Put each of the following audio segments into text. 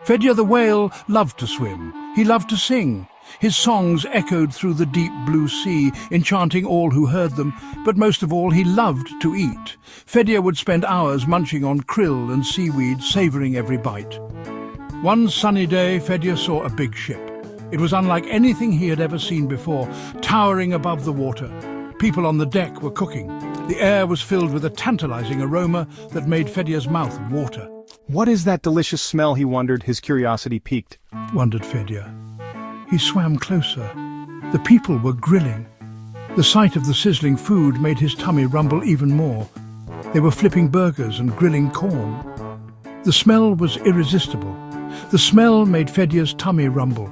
Fedya the whale loved to swim. He loved to sing. His songs echoed through the deep blue sea, enchanting all who heard them, but most of all he loved to eat. Fedya would spend hours munching on krill and seaweed, savouring every bite. One sunny day, Fedya saw a big ship. It was unlike anything he had ever seen before, towering above the water. People on the deck were cooking. The air was filled with a tantalizing aroma that made Fedya's mouth water. What is that delicious smell, he wondered, his curiosity piqued. Wondered Fedya. He swam closer. The people were grilling. The sight of the sizzling food made his tummy rumble even more. They were flipping burgers and grilling corn. The smell was irresistible. The smell made Fedya's tummy rumble.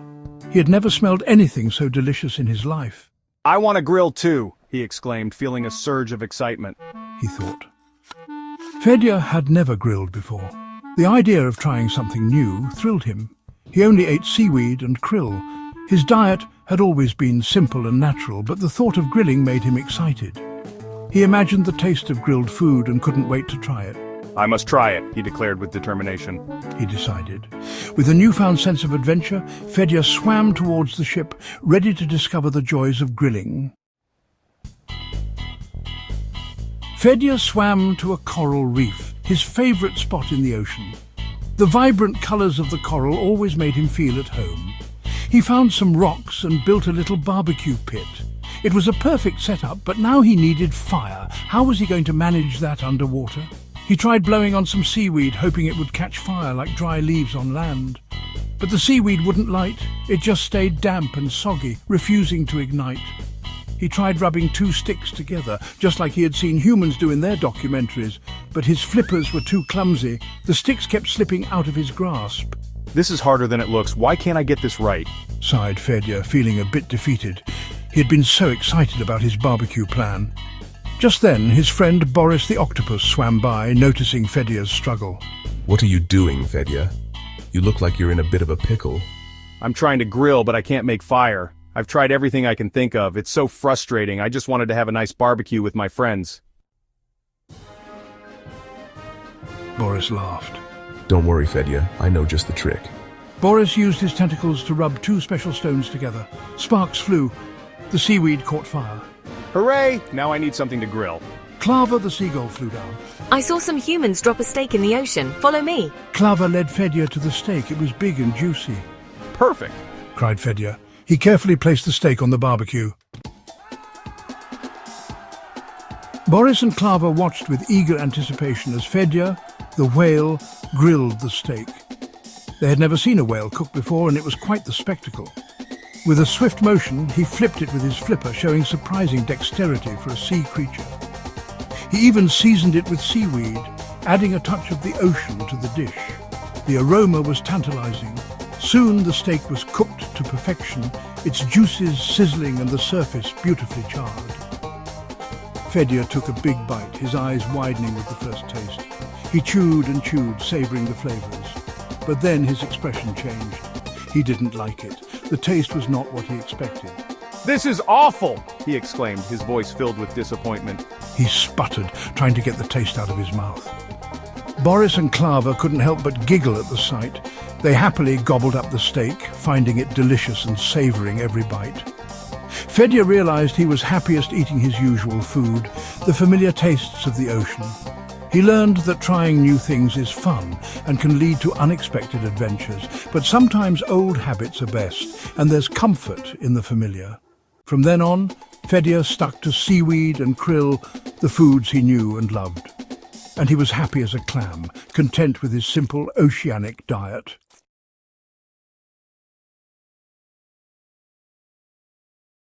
He had never smelled anything so delicious in his life. "I want a grill too," he exclaimed, feeling a surge of excitement. He thought. Fedya had never grilled before. The idea of trying something new thrilled him. He only ate seaweed and krill. His diet had always been simple and natural, but the thought of grilling made him excited. He imagined the taste of grilled food and couldn't wait to try it. "I must try it," he declared with determination. He decided. With a newfound sense of adventure, Fedya swam towards the ship, ready to discover the joys of grilling. Fedya swam to a coral reef, his favorite spot in the ocean. The vibrant colors of the coral always made him feel at home. He found some rocks and built a little barbecue pit. It was a perfect setup, but now he needed fire. How was he going to manage that underwater? He tried blowing on some seaweed, hoping it would catch fire like dry leaves on land. But the seaweed wouldn't light. It just stayed damp and soggy, refusing to ignite. He tried rubbing two sticks together, just like he had seen humans do in their documentaries, but his flippers were too clumsy. The sticks kept slipping out of his grasp. "This is harder than it looks. Why can't I get this right?" Sighed Fedya, feeling a bit defeated. He had been so excited about his barbecue plan. Just then, his friend Boris the octopus swam by, noticing Fedya's struggle. What are you doing, Fedya? You look like you're in a bit of a pickle. "I'm trying to grill, but I can't make fire. I've tried everything I can think of. It's so frustrating. I just wanted to have a nice barbecue with my friends." Boris laughed. Don't worry, Fedya. I know just the trick. Boris used his tentacles to rub two special stones together. Sparks flew. The seaweed caught fire. "Hooray! Now I need something to grill." Clava the seagull flew down. I saw some humans drop a steak in the ocean. Follow me. Clava led Fedya to the steak. It was big and juicy. "Perfect!" cried Fedya. He carefully placed the steak on the barbecue. Boris and Clava watched with eager anticipation as Fedya, the whale, grilled the steak. They had never seen a whale cook before, and it was quite the spectacle. With a swift motion, he flipped it with his flipper, showing surprising dexterity for a sea creature. He even seasoned it with seaweed, adding a touch of the ocean to the dish. The aroma was tantalizing. Soon the steak was cooked to perfection, its juices sizzling and the surface beautifully charred. Fedya took a big bite, his eyes widening with the first taste. He chewed and chewed, savoring the flavors. But then his expression changed. He didn't like it. The taste was not what he expected. "This is awful!" he exclaimed, his voice filled with disappointment. He sputtered, trying to get the taste out of his mouth. Boris and Clava couldn't help but giggle at the sight. They happily gobbled up the steak, finding it delicious and savoring every bite. Fedya realized he was happiest eating his usual food, the familiar tastes of the ocean. He learned that trying new things is fun and can lead to unexpected adventures, but sometimes old habits are best, and there's comfort in the familiar. From then on, Fedya stuck to seaweed and krill, the foods he knew and loved. And he was happy as a clam, content with his simple oceanic diet.